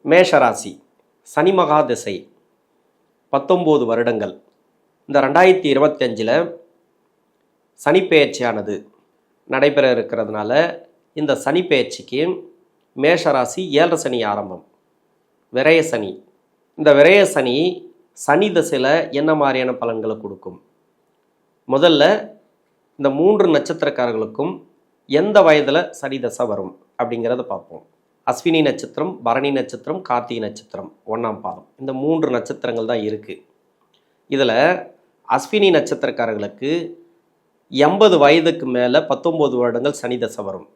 மேஷராசி சனி மகா திசை 19 வருடங்கள். இந்த 2025 சனி பெயர்ச்சியானது நடைபெற இருக்கிறதுனால இந்த சனி பெயர்ச்சிக்கு மேஷராசி 7 சனி ஆரம்பம். விரய சனி. இந்த விரய சனி சனி திசையில் என்ன மாதிரியான பலன்களை கொடுக்கும்? முதல்ல இந்த 3 நட்சத்திரக்காரர்களுக்கும் எந்த வயதில் சனி தசை வரும் அப்படிங்கிறத பார்ப்போம். அஸ்வினி நட்சத்திரம், பரணி நட்சத்திரம், கார்த்திகை நட்சத்திரம் 1ஆம் பாதம். இந்த 3 நட்சத்திரங்கள் தான் இருக்குது. இதில் அஸ்வினி நட்சத்திரக்காரர்களுக்கு 80 வயதுக்கு மேலே 19 வருடங்கள் சனி தசை வரும்.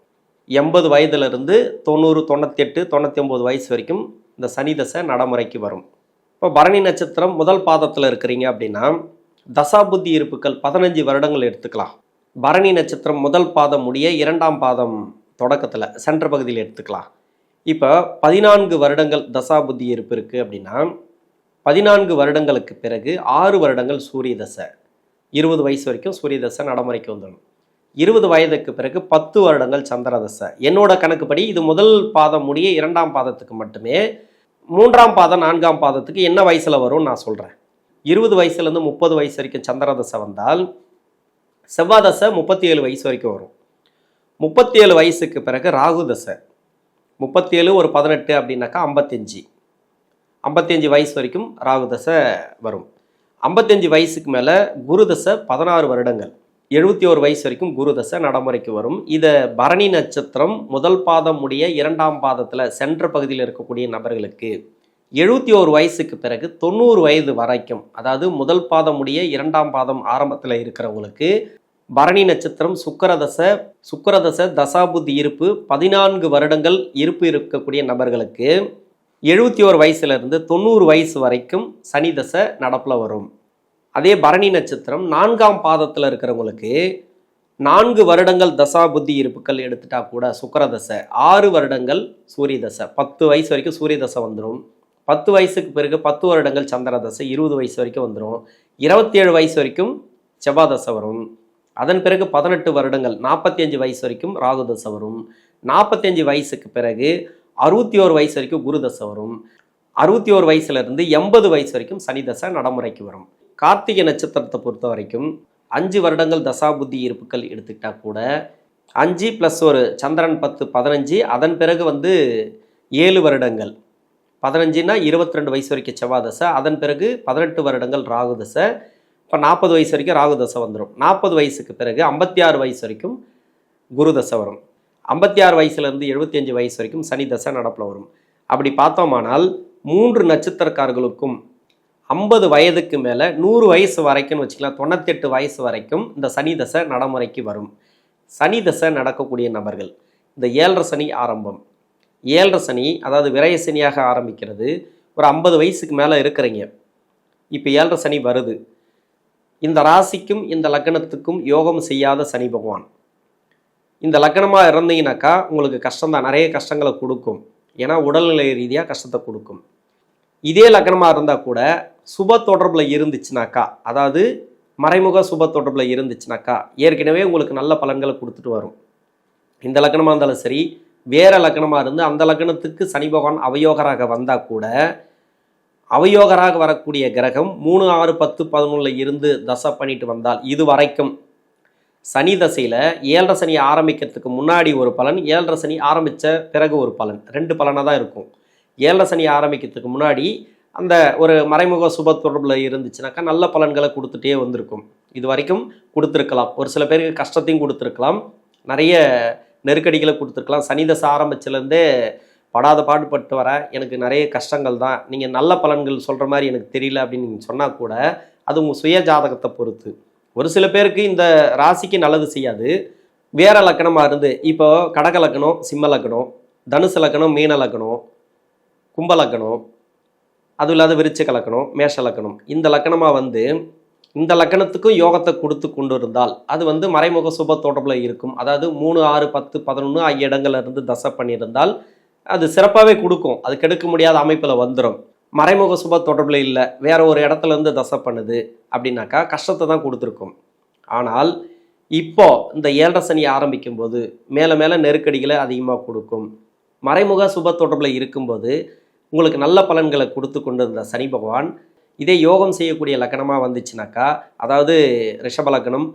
80 வயதுலேருந்து 90, 98, 99 வயசு வரைக்கும் இந்த சனி தசை நடைமுறைக்கு வரும். இப்போ பரணி நட்சத்திரம் முதல் பாதத்தில் இருக்கிறீங்க அப்படின்னா தசாபுத்தி இருப்புக்கள் 15 வருடங்கள் எடுத்துக்கலாம். பரணி நட்சத்திரம் முதல் பாதம் முடிய 2ஆம் பாதம் தொடக்கத்தில் சென்ற பகுதியில் எடுத்துக்கலாம். இப்போ 14 வருடங்கள் தசாபுத்தி இருப்பு இருக்குது அப்படின்னா 14 வருடங்களுக்கு பிறகு 6 வருடங்கள் சூரிய தசை. 20 வயசு வரைக்கும் சூரிய தசை நடைமுறைக்கு வந்துடும். 20 வயதுக்கு பிறகு 10 வருடங்கள் சந்திர தசை. என்னோட கணக்குப்படி இது முதல் பாதம் முடிய 2ஆம் பாதத்துக்கு மட்டுமே. 3ஆம் பாதம் 4ஆம் பாதத்துக்கு என்ன வயசில் வரும்னு நான் சொல்கிறேன். 20 வயசுலேருந்து 30 வயசு வரைக்கும் சந்திர தசை வந்தால் செவ்வாய் தசை 37 வயசு வரைக்கும் வரும். 37 வயசுக்கு பிறகு ராகு தசை. 37 ஒரு 18 அப்படின்னாக்கா 55 வயசு வரைக்கும் ராகு தசை வரும். 55 வயசுக்கு மேலே குரு தசை 16 வருடங்கள். 71 வயசு வரைக்கும் குரு தசை நடைமுறைக்கு வரும். இதை பரணி நட்சத்திரம் முதல் பாதம் முடிய 2ஆம் பாதத்தில் சென்ற பகுதியில் இருக்கக்கூடிய நபர்களுக்கு 71 வயசுக்கு பிறகு 90 வயது வரைக்கும், அதாவது முதல் பாதம் முடிய 2ஆம் பாதம் ஆரம்பத்தில் இருக்கிறவங்களுக்கு பரணி நட்சத்திரம் சுக்கிரதசை தசாபுத்தி இருப்பு 14 வருடங்கள் இருப்பு இருக்கக்கூடிய நபர்களுக்கு 71 வயசுலேருந்து 90 வயசு வரைக்கும் சனி தசை நடப்பில் வரும். அதே பரணி நட்சத்திரம் 4ஆம் பாதத்தில் இருக்கிறவங்களுக்கு 4 வருடங்கள் தசாபுத்தி இருப்புக்கள் எடுத்துட்டா கூட சுக்கிரதசை, 6 வருடங்கள் சூரிய தசை, 10 வயசு வரைக்கும் சூரிய தசை வந்துடும். 10 வயசுக்கு பிறகு 10 வருடங்கள் சந்திர தசை, 20 வயசு வரைக்கும் வந்துடும். 27 வயசு வரைக்கும் செவ்வாய் தசை வரும். அதன் பிறகு 18 வருடங்கள் 45 வயசு வரைக்கும் ராகு தசை வரும். 45 வயசுக்கு பிறகு 61 வயசு வரைக்கும் குரு தசை வரும். 61 வயசுலேருந்து 80 வயசு வரைக்கும் சனி தசை நடைமுறைக்கு வரும். கார்த்திகை நட்சத்திரத்தை பொறுத்த வரைக்கும் 5 வருடங்கள் தசாபுத்தி இருப்புக்கள் எடுத்துக்கிட்டா கூட 5 + ஒரு சந்திரன் 10, 15. அதன் பிறகு 7 வருடங்கள் 15னா 22 வயசு வரைக்கும் செவ்வாய் தசை. அதன் பிறகு 18 வருடங்கள் ராகு தசை. இப்போ 40 வயசு வரைக்கும் ராகு தசை வந்துடும். 40 வயசுக்கு பிறகு 56 வயசு வரைக்கும் குரு தசை வரும். 56 வயசுலேருந்து 75 வயசு வரைக்கும் சனி தசை நடப்பில் வரும். அப்படி பார்த்தோமானால் 3 நட்சத்திரக்காரர்களுக்கும் 50 வயதுக்கு மேலே 100 வயசு வரைக்கும்னு வச்சுக்கலாம், 98 வயசு வரைக்கும் இந்த சனி தசை நடைமுறைக்கு வரும். சனி தசை நடக்கக்கூடிய நபர்கள் இந்த 7.5 சனி ஆரம்பம். 7.5 சனி அதாவது விரய சனியாக ஆரம்பிக்கிறது. ஒரு 50 வயசுக்கு மேலே இருக்கிறீங்க, இப்போ 7.5 சனி வருது. இந்த ராசிக்கும் இந்த லக்னத்துக்கும் யோகம் செய்யாத சனி பகவான். இந்த லக்னமாக இருந்தீங்கன்னாக்கா உங்களுக்கு கஷ்டம்தான், நிறைய கஷ்டங்களை கொடுக்கும். ஏன்னா உடல்நிலை ரீதியாக கஷ்டத்தை கொடுக்கும். இதே லக்னமாக இருந்தால் கூட சுப தொடர்பில் இருந்துச்சுனாக்கா, அதாவது மறைமுக சுப தொடர்பில் இருந்துச்சுனாக்கா ஏற்கனவே உங்களுக்கு நல்ல பலன்களை கொடுத்துட்டு வரும். இந்த லக்னமாக இருந்தாலும் சரி, வேறு லக்னமாக இருந்து அந்த லக்னத்துக்கு சனி பகவான் அவயோகராக வந்தால் கூட அவயோகராக வரக்கூடிய கிரகம் 3, 6, 10, 11 இருந்து தசை பண்ணிட்டு வந்தால் இது வரைக்கும் சனி தசையில் 7.5 சனி ஆரம்பிக்கிறதுக்கு முன்னாடி ஒரு பலன், 7.5 சனி ஆரம்பித்த பிறகு ஒரு பலன், 2 பலனாக தான் இருக்கும். 7.5 சனி ஆரம்பிக்கிறதுக்கு முன்னாடி அந்த ஒரு மறைமுக சுப தொடர்பில் இருந்துச்சுனாக்கா நல்ல பலன்களை கொடுத்துட்டே வந்திருக்கும். இது வரைக்கும் கொடுத்துருக்கலாம். ஒரு சில பேருக்கு கஷ்டத்தையும் கொடுத்துருக்கலாம், நிறைய நெருக்கடிகளை கொடுத்துருக்கலாம். சனி தசை ஆரம்பிச்சிலேருந்தே படாத பாடுபட்டு வர எனக்கு நிறைய கஷ்டங்கள் தான், நீங்கள் நல்ல பலன்கள் சொல்கிற மாதிரி எனக்கு தெரியல அப்படின்னு நீங்கள் சொன்னால் கூட அது உங்கள் சுய ஜாதகத்தை பொறுத்து. ஒரு சில பேருக்கு இந்த ராசிக்கு நல்லது செய்யாது. வேறு லக்கணமாக இருந்து இப்போ கடக லக்கணம், சிம்ம லக்கணம், தனுசு லக்கணம், மீன லக்கணம், கும்ப லக்கணம், அதுவும் இல்லாத விருச்சிக லக்கணம், மேஷ லக்கணம், இந்த லக்கணமாக இந்த லக்கணத்துக்கும் யோகத்தை கொடுத்து கொண்டு இருந்தால் அது மறைமுக சுப தொடர்பில் இருக்கும். அதாவது 3, 6, 10, 11 ஆகிய இடங்கள்ல இருந்து தசை பண்ணியிருந்தால் அது சிறப்பாகவே கொடுக்கும். அது கெடுக்க முடியாத அமைப்பில் வந்துடும். மறைமுக சுப தொடர்பில் இல்லை, வேற ஒரு இடத்துல இருந்து தசை பண்ணுது அப்படின்னாக்கா கஷ்டத்தை தான் கொடுத்துருக்கும். ஆனால் இப்போ இந்த 7.5 சனி ஆரம்பிக்கும் போது மேலே மேலே நெருக்கடிகளை அதிகமாக கொடுக்கும். மறைமுக சுப தொடர்பில் இருக்கும்போது உங்களுக்கு நல்ல பலன்களை கொடுத்து கொண்டு இருந்த சனி பகவான் இதே யோகம் செய்யக்கூடிய லக்னமாக வந்துச்சுனாக்கா, அதாவது ரிஷப லக்னம்,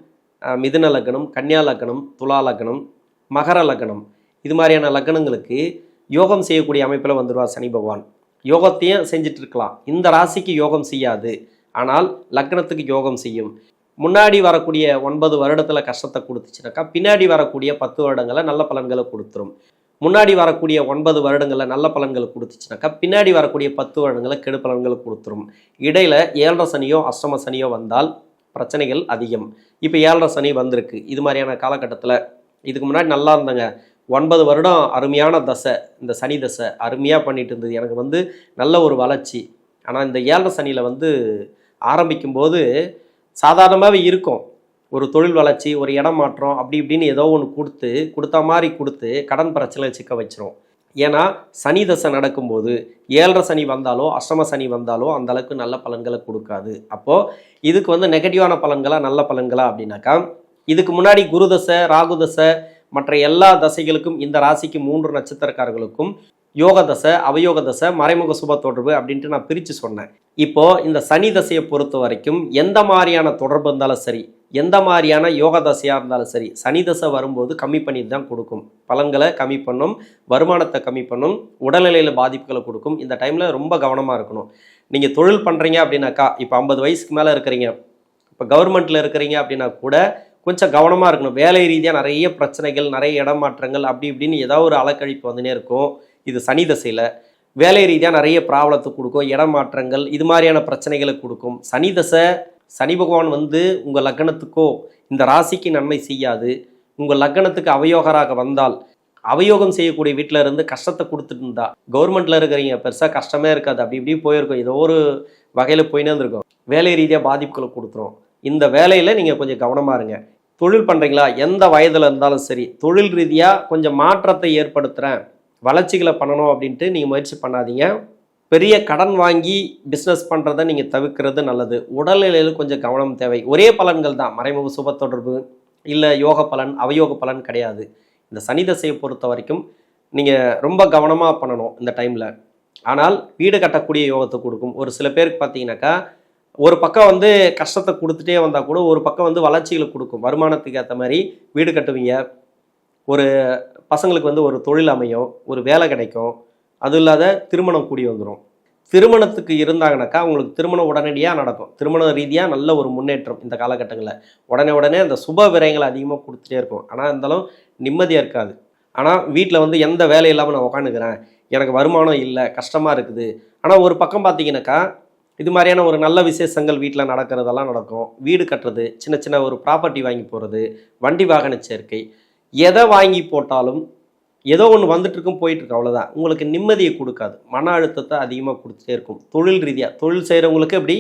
மிதுன லக்னம், கன்னியா லக்னம், துலா லக்னம், மகர லக்னம், இது மாதிரியான லக்னங்களுக்கு யோகம் செய்யக்கூடிய அமைப்பில் வந்துடுவார் சனி பகவான். யோகத்தையும் செஞ்சுட்டு இருக்கலாம். இந்த ராசிக்கு யோகம் செய்யாது, ஆனால் லக்னத்துக்கு யோகம் செய்யும். முன்னாடி வரக்கூடிய 9 வருடத்தில் கஷ்டத்தை கொடுத்துச்சுனாக்கா, பின்னாடி வரக்கூடிய 10 வருடங்களில் நல்ல பலன்களை கொடுத்துரும். முன்னாடி வரக்கூடிய 9 வருடங்களில் நல்ல பலன்களை கொடுத்துச்சுனாக்கா, பின்னாடி வரக்கூடிய 10 வருடங்களில் கெடு பலன்களை கொடுத்துரும். இடையில 7.5 சனியோ அஷ்டம சனியோ வந்தால் பிரச்சனைகள் அதிகம். இப்போ 7.5 சனி வந்திருக்கு. இது மாதிரியான காலகட்டத்தில் இதுக்கு முன்னாடி நல்லா இருந்தாங்க. 9 வருடம் அருமையான தசை, இந்த சனி தசை அருமையாக பண்ணிட்டு இருந்தது. எனக்கு நல்ல ஒரு வளர்ச்சி. ஆனால் இந்த 7.5 சனியில் ஆரம்பிக்கும்போது சாதாரணமாகவே இருக்கும். ஒரு தொழில் வளர்ச்சி, ஒரு இடம் மாற்றம், அப்படி இப்படின்னு ஏதோ ஒன்று கொடுத்த மாதிரி கொடுத்து கடன் பிரச்சனை சிக்க வச்சிரும். ஏன்னா சனி தசை நடக்கும்போது 7.5 சனி வந்தாலோ அஷ்டம சனி வந்தாலோ அந்த அளவுக்கு நல்ல பலன்களை கொடுக்காது. அப்போது இதுக்கு நெகட்டிவான பலன்களா நல்ல பலன்களா அப்படின்னாக்கா, இதுக்கு முன்னாடி குரு தசை, ராகு தசை, மற்ற எல்லா தசைகளுக்கும் இந்த ராசிக்கு 3 நட்சத்திரக்காரர்களுக்கும் யோக தசை, அவயோக தசை, மறைமுக சுப தொடர்பு அப்படின்ட்டு நான் பிரித்து சொன்னேன். இப்போது இந்த சனி தசையை பொறுத்த வரைக்கும் எந்த மாதிரியான தொடர்பு இருந்தாலும் சரி, எந்த மாதிரியான யோக தசையாக இருந்தாலும் சரி, சனி தசை வரும்போது கம்மி பண்ணி தான் கொடுக்கும். பலன்களை கம்மி பண்ணும், வருமானத்தை கம்மி பண்ணும், உடல்நிலையில் பாதிப்புகளை கொடுக்கும். இந்த டைமில் ரொம்ப கவனமாக இருக்கணும். நீங்கள் தொழில் பண்ணுறீங்க அப்படின்னாக்கா, இப்போ 50 வயசுக்கு மேலே இருக்கிறீங்க, இப்போ கவர்மெண்ட்டில் இருக்கிறீங்க அப்படின்னா கூட கொஞ்சம் கவனமாக இருக்கணும். வேலை ரீதியாக நிறைய பிரச்சனைகள், நிறைய இடமாற்றங்கள், அப்படி இப்படின்னு ஏதாவது ஒரு அலக்கழிப்பு வந்துனே இருக்கும். இது சனி தசையில் வேலை ரீதியாக நிறைய ப்ராப்ளத்தை கொடுக்கும், இடமாற்றங்கள், இது மாதிரியான பிரச்சனைகளை கொடுக்கும். சனி தசை, சனி பகவான் உங்கள் லக்னத்துக்கோ இந்த ராசிக்கு நன்மை செய்யாது. உங்கள் லக்னத்துக்கு அவயோகராக வந்தால், அவயோகம் செய்யக்கூடிய வீட்டில் இருந்து கஷ்டத்தை கொடுத்துட்டு இருந்தா, கவர்மெண்ட்டில் இருக்கிறீங்க, பெருசாக கஷ்டமே இருக்காது, அப்படி இப்படி போயிருக்கும், ஏதோ ஒரு வகையில் போயினே இருந்திருக்கும், வேலை ரீதியாக பாதிப்புகளை கொடுத்துரும். இந்த வேலையில் நீங்கள் கொஞ்சம் கவனமாக இருங்க. தொழில் பண்ணுறீங்களா, எந்த வயதில் இருந்தாலும் சரி, தொழில் ரீதியாக கொஞ்சம் மாற்றத்தை ஏற்படுத்துகிறேன், வளர்ச்சிகளை பண்ணணும் அப்படின்ட்டு நீங்கள் முயற்சி பண்ணாதீங்க. பெரிய கடன் வாங்கி பிஸ்னஸ் பண்ணுறதை நீங்கள் தவிர்க்கிறது நல்லது. உடல்நிலையில் கொஞ்சம் கவனம் தேவை. ஒரே பலன்கள் தான், மறைமுக சுப தொடர்பு இல்லை யோக பலன், அவயோக பலன் கிடையாது. இந்த சனி தசையை பொறுத்த வரைக்கும் நீங்கள் ரொம்ப கவனமாக பண்ணணும் இந்த டைமில். ஆனால் வீடு கட்டக்கூடிய யோகத்தை கொடுக்கும். ஒரு சில பேருக்கு பார்த்தீங்கன்னாக்கா, ஒரு பக்கம் கஷ்டத்தை கொடுத்துட்டே வந்தால் கூட ஒரு பக்கம் வளர்ச்சிகளை கொடுக்கும். வருமானத்துக்கு ஏற்ற மாதிரி வீடு கட்டுவீங்க, ஒரு பசங்களுக்கு ஒரு தொழில் அமையும், ஒரு வேலை கிடைக்கும், அது இல்லாத திருமணம் கூடி வந்துடும். திருமணத்துக்கு இருந்தாங்கனாக்கா அவங்களுக்கு திருமணம் உடனடியாக நடக்கும். திருமண ரீதியாக நல்ல ஒரு முன்னேற்றம் இந்த காலகட்டங்களில். உடனே அந்த சுப விரயங்களை அதிகமாக கொடுத்துட்டே இருக்கும். ஆனால் இருந்தாலும் நிம்மதியாக இருக்காது. ஆனால் வீட்டில் எந்த வேலை இல்லாமல் நான் உட்காந்துக்கிறேன், எனக்கு வருமானம் இல்லை, கஷ்டமாக இருக்குது. ஆனால் ஒரு பக்கம் பார்த்தீங்கன்னாக்கா, இது மாதிரியான ஒரு நல்ல விசேஷங்கள் வீட்டில் நடக்கிறதெல்லாம் நடக்கும். வீடு கட்டுறது, சின்ன சின்ன ஒரு ப்ராப்பர்ட்டி வாங்கி போகிறது, வண்டி வாகன சேர்க்கை, எதை வாங்கி போட்டாலும் ஏதோ ஒன்று வந்துட்டுருக்கும், போயிட்டுருக்கு, அவ்வளோதான். உங்களுக்கு நிம்மதியை கொடுக்காது, மன அழுத்தத்தை அதிகமாக கொடுத்துட்டே இருக்கும். தொழில் ரீதியாக தொழில் செய்கிறவங்களுக்கு இப்படி,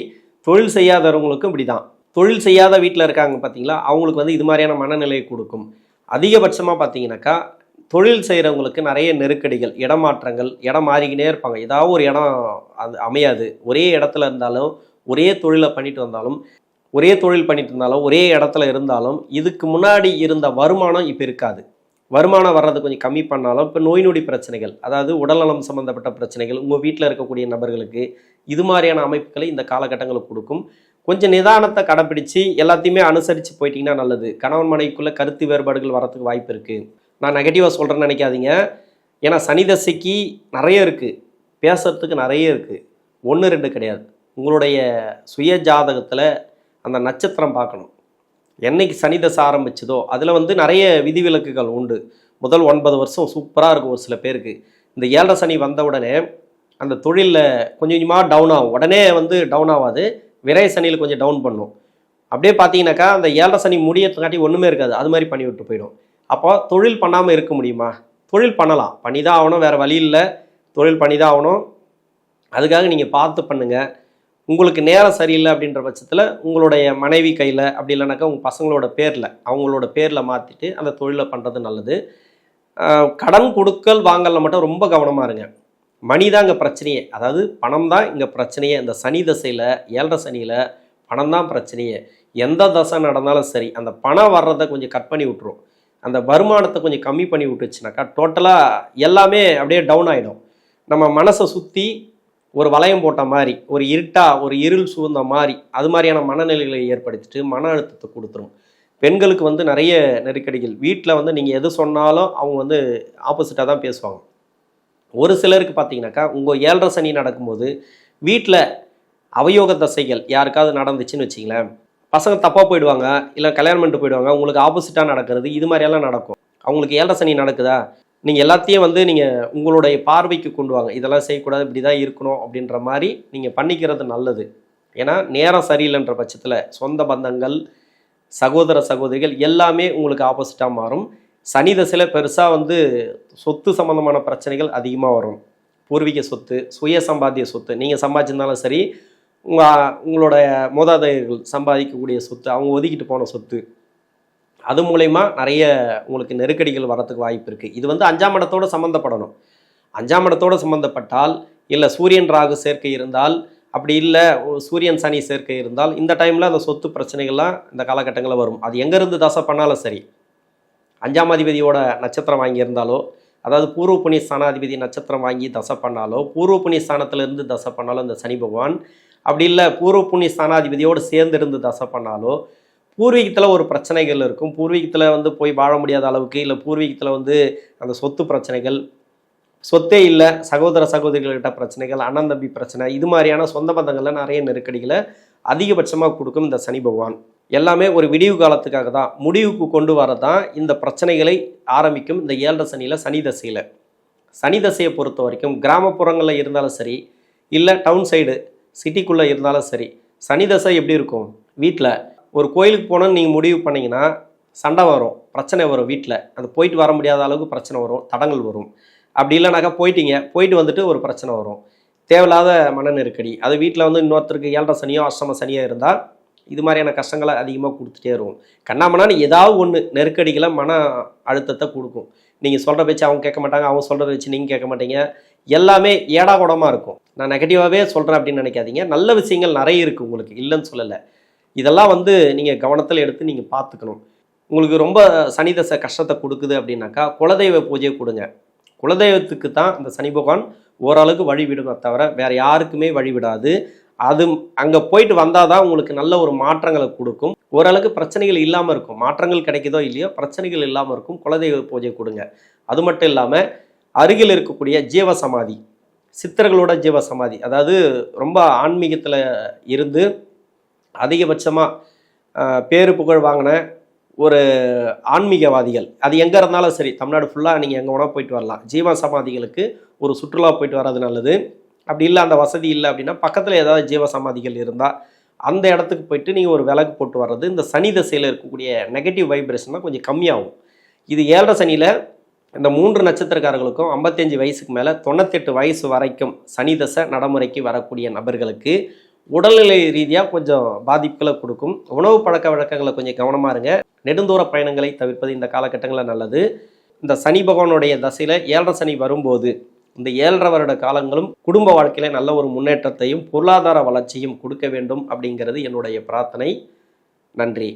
தொழில் செய்யாதவங்களுக்கும் இப்படி தான். தொழில் செய்யாத வீட்டில் இருக்காங்க பார்த்தீங்களா, அவங்களுக்கு இது மாதிரியான மனநிலையை கொடுக்கும். அதிகபட்சமாக பார்த்தீங்கன்னாக்கா, தொழில் செய்கிறவங்களுக்கு நிறைய நெருக்கடிகள், இடமாற்றங்கள், இடம் மாறிக்கினே இருப்பாங்க. ஏதாவது ஒரு இடம் அது அமையாது. ஒரே இடத்துல இருந்தாலும், ஒரே தொழிலை பண்ணிட்டு வந்தாலும், ஒரே தொழில் பண்ணிட்டு இருந்தாலும், ஒரே இடத்துல இருந்தாலும், இதுக்கு முன்னாடி இருந்த வருமானம் இப்போ இருக்காது. வருமானம் வர்றது கொஞ்சம் கம்மி பண்ணாலும் இப்போ நோய் நொடி பிரச்சனைகள், அதாவது உடல்நலம் சம்மந்தப்பட்ட பிரச்சனைகள் உங்கள் வீட்டில் இருக்கக்கூடிய நபர்களுக்கு இது மாதிரியான அமைப்புகளை இந்த காலகட்டங்களுக்கு கொடுக்கும். கொஞ்சம் நிதானத்தை கடைப்பிடிச்சு எல்லாத்தையுமே அனுசரித்து போயிட்டீங்கன்னா நல்லது. கணவன் மனைவிக்குள்ளே கருத்து வேறுபாடுகள் வரத்துக்கு வாய்ப்பு இருக்குது. நான் நெகட்டிவாக சொல்கிறேன்னு நினைக்காதீங்க. ஏன்னா சனி தசைக்கு நிறைய இருக்குது, பேசுறதுக்கு நிறைய இருக்குது, 1 2 கிடையாது. உங்களுடைய சுய ஜாதகத்தில் அந்த நட்சத்திரம் பார்க்கணும். என்னைக்கு சனி தசை ஆரம்பிச்சதோ அதில் நிறைய விதிவிலக்குகள் உண்டு. முதல் 9 வருஷம் சூப்பராக இருக்கும். ஒரு சில பேருக்கு இந்த 7.5 சனி வந்த உடனே அந்த தொழிலில் கொஞ்சம் கொஞ்சமாக டவுன் ஆகும். உடனே டவுன் ஆகாது, விரை சனியில் கொஞ்சம் டவுன் பண்ணும். அப்படியே பார்த்தீங்கன்னாக்கா அந்த 7.5 சனி முடியறதுக்காட்டி ஒன்றுமே இருக்காது, அது மாதிரி பண்ணி விட்டு போயிடும். அப்போ தொழில் பண்ணாமல் இருக்க முடியுமா? தொழில் பண்ணலாம், பண்ணி தான் ஆகணும், வேறு வழி இல்லை, தொழில் பண்ணி தான் ஆகணும். அதுக்காக நீங்கள் பார்த்து பண்ணுங்கள். உங்களுக்கு நேரம் சரியில்லை அப்படின்ற பட்சத்தில் உங்களுடைய மனைவி கையில், அப்படி இல்லைனாக்கா உங்கள் பசங்களோட பேரில், அவங்களோட பேரில் மாற்றிட்டு அந்த தொழிலை பண்ணுறது நல்லது. கடன் கொடுக்கல் வாங்கலில் மட்டும் ரொம்ப கவனமாக இருங்க. மணி தான் இங்கே பிரச்சனையே, அதாவது பணம் தான் இங்கே பிரச்சனையே. இந்த சனி தசையில் 7.5 சனியில் பணம் தான் பிரச்சனையே. எந்த தசை நடந்தாலும் சரி, அந்த பணம் வர்றதை கொஞ்சம் கட் பண்ணி விட்டுரும். அந்த வருமானத்தை கொஞ்சம் கம்மி பண்ணி விட்டுச்சுனாக்கா டோட்டலாக எல்லாமே அப்படியே டவுன் ஆகிடும். நம்ம மனசை சுற்றி ஒரு வளையம் போட்ட மாதிரி, ஒரு ஒரு இருள் சூழ்ந்த மாதிரி, அது மாதிரியான மனநிலைகளை ஏற்படுத்திட்டு மன அழுத்தத்தை கொடுத்துரும். பெண்களுக்கு வந்து நிறைய நெருக்கடிகள். வீட்டில் வந்து நீங்கள் எது சொன்னாலும் அவங்க வந்து ஆப்போசிட்டாக தான் பேசுவாங்க. ஒரு சிலருக்கு பார்த்தீங்கன்னாக்கா, உங்கள் 7.5 சனி நடக்கும்போது வீட்டில் அவயோக தசைகள் யாருக்காவது நடந்துச்சுன்னு வச்சிங்களேன், பசங்க தப்பாக போயிடுவாங்க, இல்லை கல்யாணம் பண்ணிட்டு போயிடுவாங்க, உங்களுக்கு ஆப்போசிட்டாக நடக்கிறது, இது மாதிரியெல்லாம் நடக்கும். அவங்களுக்கு 7.5 சனி நடக்குதா, நீங்கள் எல்லாத்தையும் வந்து நீங்கள் உங்களுடைய பார்வைக்கு கொண்டு வாங்க. இதெல்லாம் செய்யக்கூடாது, இப்படி தான் இருக்கணும் அப்படின்ற மாதிரி நீங்கள் பண்ணிக்கிறது நல்லது. ஏன்னா நேரம் சரியில்லைன்ற பட்சத்தில் சொந்த பந்தங்கள், சகோதர சகோதரிகள் எல்லாமே உங்களுக்கு ஆப்போசிட்டாக மாறும். சனி தசையில் பெருசாக வந்து சொத்து சம்மந்தமான பிரச்சனைகள் அதிகமாக வரும். பூர்வீக சொத்து, சுய சம்பாத்திய சொத்து, நீங்கள் சம்பாதிச்சிருந்தாலும் சரி, உங்களுடைய மூதாதையர்கள் சம்பாதிக்கக்கூடிய சொத்து, அவங்க ஒதுக்கிட்டு போன சொத்து, அது மூலயமா நிறைய உங்களுக்கு நெருக்கடிகள் வரத்துக்கு வாய்ப்பு இருக்குது. இது வந்து 5ஆம் இடத்தோடு சம்மந்தப்படணும். 5ஆம் இடத்தோடு சம்மந்தப்பட்டால், இல்லை சூரியன் ராகு சேர்க்கை இருந்தால், அப்படி இல்லை சூரியன் சனி சேர்க்கை இருந்தால், இந்த டைமில் அந்த சொத்து பிரச்சனைகள்லாம் இந்த காலகட்டங்களில் வரும். அது எங்கேருந்து தசை பண்ணாலும் சரி, 5ஆம் அதிபதியோட நட்சத்திரம் வாங்கியிருந்தாலோ, அதாவது பூர்வ புண்ணிய ஸ்தானாதிபதி நட்சத்திரம் வாங்கி தசை பண்ணாலோ, பூர்வ புண்ணிய ஸ்தானத்திலிருந்து தசை பண்ணாலோ இந்த சனி பகவான், அப்படி இல்லை பூர்வ புண்ணிய ஸ்தானாதிபதியோடு சேர்ந்து இருந்து தசை பண்ணாலோ, பூர்வீகத்தில் ஒரு பிரச்சனைகள் இருக்கும். பூர்வீகத்தில் வந்து போய் வாழ முடியாத அளவுக்கு, இல்லை பூர்வீகத்தில் வந்து அந்த சொத்து பிரச்சனைகள், சொத்தே இல்லை சகோதர சகோதரிகள்கிட்ட பிரச்சனைகள், அண்ணன் தம்பி பிரச்சனை, இது மாதிரியான சொந்த பந்தங்களில் நிறைய நெருக்கடிகளை அதிகபட்சமாக கொடுக்கும் இந்த சனி பகவான். எல்லாமே ஒரு விடிவு காலத்துக்காக தான், முடிவுக்கு கொண்டு வரதான் இந்த பிரச்சனைகளை ஆரம்பிக்கும் இந்த 7.5 சனியில், சனி தசையில். சனி தசையை பொறுத்த வரைக்கும் கிராமப்புறங்களில் இருந்தாலும் சரி, இல்லை டவுன் சைடு சிட்டிக்குள்ளே இருந்தாலும் சரி, சனி தசை எப்படி இருக்கும், வீட்டில் ஒரு கோயிலுக்கு போனோன்னு நீங்கள் முடிவு பண்ணிங்கன்னா சண்டை வரும், பிரச்சனை வரும், வீட்டில் அது போயிட்டு வர முடியாத அளவுக்கு பிரச்சனை வரும், தடங்கள் வரும். அப்படி இல்லைனாக்கா போயிட்டு வந்துட்டு ஒரு பிரச்சனை வரும், தேவையில்லாத மன நெருக்கடி. அது வீட்டில் வந்து இன்னொருத்தருக்கு 7.5 சனியோ அஷ்டம சனியோ இருந்தால் இது மாதிரியான கஷ்டங்களை அதிகமாக கொடுத்துட்டே இருக்கும். கண்ணாமண்ணான்னு ஏதாவது ஒன்று நெருக்கடிகளை மன அழுத்தத்தை கொடுக்கும். நீங்கள் சொல்கிற பேச்சு அவங்க கேட்க மாட்டாங்க, அவங்க சொல்கிறத வச்சு நீங்கள் கேட்க மாட்டீங்க, எல்லாமே ஏடா கூடமாக இருக்கும். நான் நெகட்டிவாகவே சொல்கிறேன் அப்படின்னு நினைக்காதீங்க. நல்ல விஷயங்கள் நிறைய இருக்குது உங்களுக்கு, இல்லைன்னு சொல்லலை. இதெல்லாம் வந்து நீங்கள் கவனத்தில் எடுத்து நீங்கள் பார்த்துக்கணும். உங்களுக்கு ரொம்ப சனி தசை கஷ்டத்தை கொடுக்குது அப்படின்னாக்கா குலதெய்வ பூஜையை கொடுங்க. குலதெய்வத்துக்கு தான் இந்த சனி பகவான் ஓரளவுக்கு வழிவிடுமே தவிர வேறு யாருக்குமே வழிவிடாது. அது அங்கே போயிட்டு வந்தால் தான் உங்களுக்கு நல்ல ஒரு மாற்றங்களை கொடுக்கும். ஓரளவுக்கு பிரச்சனைகள் இல்லாமல் இருக்கும். மாற்றங்கள் கிடைக்குதோ இல்லையோ, பிரச்சனைகள் இல்லாமல் இருக்கும். குலதெய்வ பூஜை கொடுங்க. அது மட்டும் இல்லாமல் அருகில் இருக்கக்கூடிய ஜீவசமாதி, சித்தர்களோட ஜீவசமாதி, அதாவது ரொம்ப ஆன்மீகத்தில் இருந்து அதிகபட்சமாக பேரு புகழ் வாங்கின ஒரு ஆன்மீகவாதிகள், அது எங்கே இருந்தாலும் சரி, தமிழ்நாடு ஃபுல்லாக நீங்கள் எங்கே வேணால் போயிட்டு வரலாம். ஜீவ சமாதிகளுக்கு ஒரு சுற்றுலா போயிட்டு வர்றது நல்லது. அப்படி இல்லை அந்த வசதி இல்லை அப்படின்னா பக்கத்தில் ஏதாவது ஜீவ சமாதிகள் இருந்தால் அந்த இடத்துக்கு போயிட்டு நீங்கள் ஒரு விளக்கு போட்டு வர்றது இந்த சனி தசையில் இருக்கக்கூடிய நெகட்டிவ் வைப்ரேஷன்லாம் கொஞ்சம் கம்மியாகும். இது 7.5 சனியில் இந்த 3 நட்சத்திரக்காரர்களுக்கும் 55 வயசுக்கு மேலே 98 வயசு வரைக்கும் சனி தசை நடைமுறைக்கு வரக்கூடிய நபர்களுக்கு உடல்நிலை ரீதியாக கொஞ்சம் பாதிப்புகளை கொடுக்கும். உணவு பழக்க வழக்கங்களை கொஞ்சம் கவனமாக இருங்க. நெடுந்தூர பயணங்களை தவிர்ப்பது இந்த காலகட்டங்களில் நல்லது. இந்த சனி பகவானுடைய தசையில் 7.5 சனி வரும்போது இந்த 7.5 வருட காலங்களும் குடும்ப வாழ்க்கையில நல்ல ஒரு முன்னேற்றத்தையும் பொருளாதார வளர்ச்சியும் கொடுக்க வேண்டும் அப்படிங்கிறது என்னுடைய பிரார்த்தனை. நன்றி.